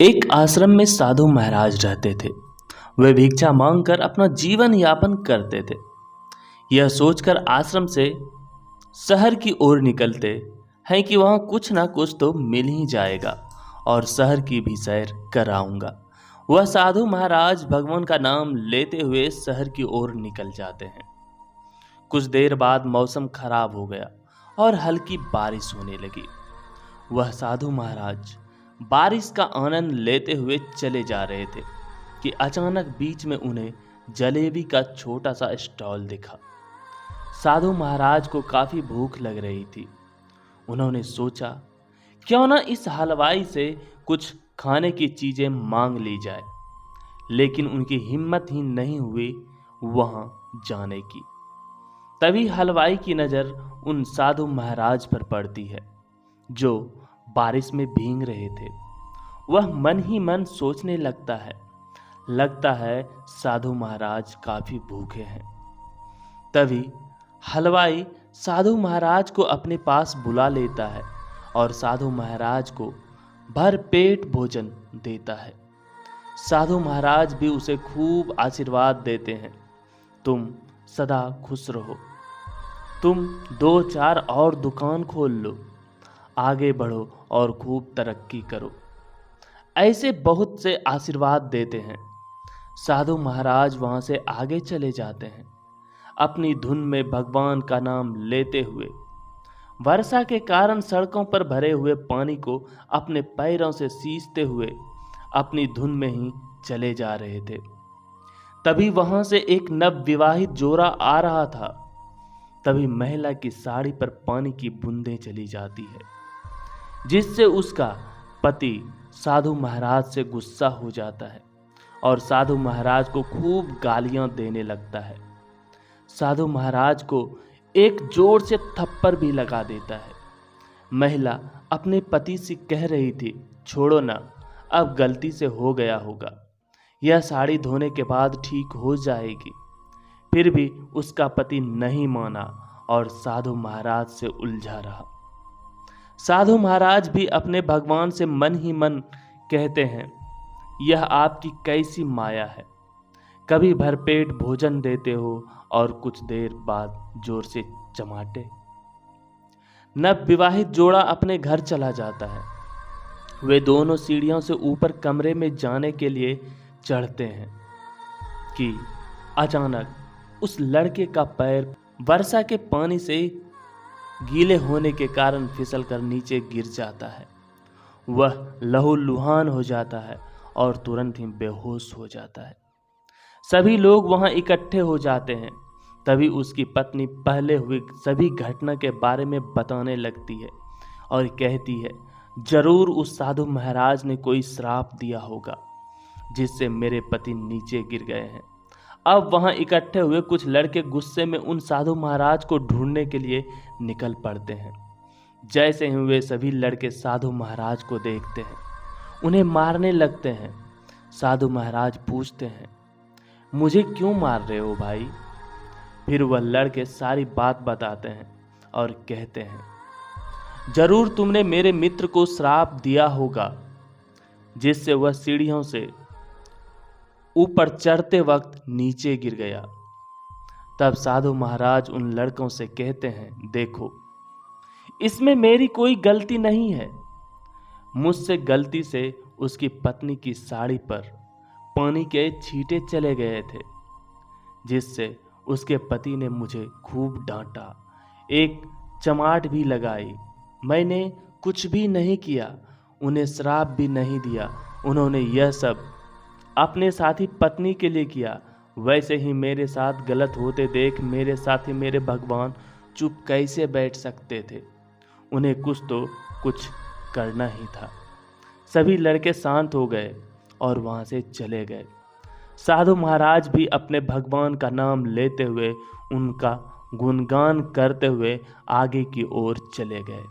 एक आश्रम में साधु महाराज रहते थे। वे भिक्षा मांगकर अपना जीवन यापन करते थे। यह सोचकर आश्रम से शहर की ओर निकलते हैं कि वहाँ कुछ ना कुछ तो मिल ही जाएगा और शहर की भी सैर कराऊंगा। वह साधु महाराज भगवान का नाम लेते हुए शहर की ओर निकल जाते हैं। कुछ देर बाद मौसम खराब हो गया और हल्की बारिश होने लगी। वह साधु महाराज बारिश का आनंद लेते हुए चले जा रहे थे कि अचानक बीच में उन्हें जलेबी का छोटा सा स्टॉल दिखा। साधु महाराज को काफी भूख लग रही थी। उन्होंने सोचा क्यों ना इस हलवाई से कुछ खाने की चीजें मांग ली जाए, लेकिन उनकी हिम्मत ही नहीं हुई वहां जाने की। तभी हलवाई की नजर उन साधु महाराज पर पड़ती है जो बारिश में भीग रहे थे। वह मन ही मन सोचने लगता है साधु महाराज काफी भूखे हैं। तभी हलवाई साधु महाराज को अपने पास बुला लेता है और साधु महाराज को भर पेट भोजन देता है। साधु महाराज भी उसे खूब आशीर्वाद देते हैं, तुम सदा खुश रहो, तुम 2-4 और दुकान खोल लो, आगे बढ़ो और खूब तरक्की करो। ऐसे बहुत से आशीर्वाद देते हैं। साधु महाराज वहां से आगे चले जाते हैं, अपनी धुन में भगवान का नाम लेते हुए। वर्षा के कारण सड़कों पर भरे हुए पानी को अपने पैरों से सींचते हुए अपनी धुन में ही चले जा रहे थे। तभी वहां से एक नवविवाहित जोड़ा आ रहा था। तभी महिला की साड़ी पर पानी की बूंदें चली जाती है, जिससे उसका पति साधु महाराज से गुस्सा हो जाता है और साधु महाराज को खूब गालियां देने लगता है। साधु महाराज को एक जोर से थप्पड़ भी लगा देता है। महिला अपने पति से कह रही थी, छोड़ो ना, अब गलती से हो गया होगा, यह साड़ी धोने के बाद ठीक हो जाएगी। फिर भी उसका पति नहीं माना और साधु महाराज से उलझा रहा। साधु महाराज भी अपने भगवान से मन ही मन कहते हैं, यह आपकी कैसी माया है, कभी भरपेट भोजन देते हो और कुछ देर बाद जोर से चमाटे। नवविवाहित जोड़ा अपने घर चला जाता है। वे दोनों सीढ़ियों से ऊपर कमरे में जाने के लिए चढ़ते हैं कि अचानक उस लड़के का पैर वर्षा के पानी से गीले होने के कारण फिसलकर नीचे गिर जाता है। वह लहूलुहान हो जाता है और तुरंत ही बेहोश हो जाता है। सभी लोग वहां इकट्ठे हो जाते हैं। तभी उसकी पत्नी पहले हुई सभी घटना के बारे में बताने लगती है और कहती है, जरूर उस साधु महाराज ने कोई श्राप दिया होगा जिससे मेरे पति नीचे गिर गए हैं। अब वहां इकट्ठे हुए कुछ लड़के गुस्से में उन साधु महाराज को ढूंढने के लिए निकल पड़ते हैं। जैसे ही वे सभी लड़के साधु महाराज को देखते हैं, उन्हें मारने लगते हैं। साधु महाराज पूछते हैं, मुझे क्यों मार रहे हो भाई? फिर वह लड़के सारी बात बताते हैं और कहते हैं, जरूर तुमने मेरे मित्र को श्राप दिया होगा जिससे वह सीढ़ियों से ऊपर चढ़ते वक्त नीचे गिर गया। तब साधु महाराज उन लड़कों से कहते हैं, देखो, इसमें मेरी कोई गलती नहीं है। मुझसे गलती से उसकी पत्नी की साड़ी पर पानी के छींटे चले गए थे, जिससे उसके पति ने मुझे खूब डांटा, एक चमाट भी लगाई। मैंने कुछ भी नहीं किया, उन्हें श्राप भी नहीं दिया। उन्होंने यह सब अपने साथी पत्नी के लिए किया। वैसे ही मेरे साथ गलत होते देख मेरे साथी मेरे भगवान चुप कैसे बैठ सकते थे? उन्हें कुछ करना ही था। सभी लड़के शांत हो गए और वहां से चले गए। साधु महाराज भी अपने भगवान का नाम लेते हुए उनका गुणगान करते हुए आगे की ओर चले गए।